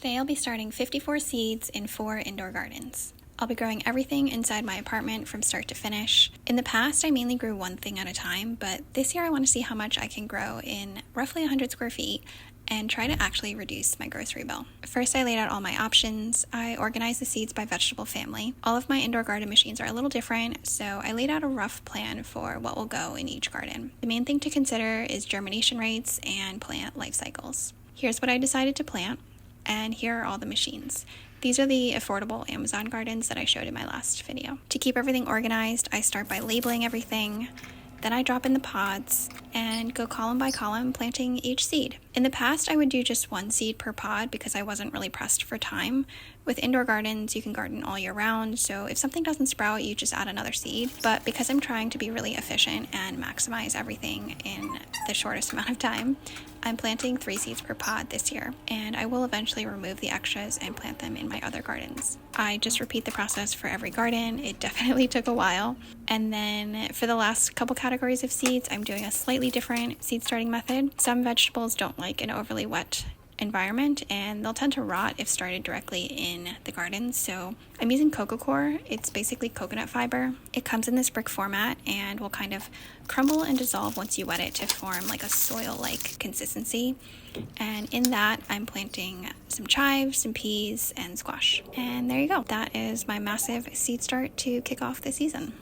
Today I'll be starting 54 seeds in 4 indoor gardens. I'll be growing everything inside my apartment from start to finish. In the past, I mainly grew one thing at a time, but this year I want to see how much I can grow in roughly 100 square feet and try to actually reduce my grocery bill. First, I laid out all my options. I organized the seeds by vegetable family. All of my indoor garden machines are a little different, so I laid out a rough plan for what will go in each garden. The main thing to consider is germination rates and plant life cycles. Here's what I decided to plant. And here are all the machines. These are the affordable Amazon gardens that I showed in my last video. To keep everything organized, I start by labeling everything, then I drop in the pods and go column by column planting each seed. In the past, I would do just one seed per pod because I wasn't really pressed for time. With indoor gardens, you can garden all year round, so if something doesn't sprout, you just add another seed. But because I'm trying to be really efficient and maximize everything in the shortest amount of time, I'm planting 3 seeds per pod this year, and I will eventually remove the extras and plant them in my other gardens. I just repeat the process for every garden. It definitely took a while. And then for the last couple categories of seeds, I'm doing a slightly different seed starting method. Some vegetables don't like an overly wet environment and they'll tend to rot if started directly in the garden, so I'm using coco coir. It's basically coconut fiber. It comes in this brick format and will kind of crumble and dissolve once you wet it to form like a soil-like consistency, and in that I'm planting some chives, some peas, and squash. And there you go. That is my massive seed start to kick off the season.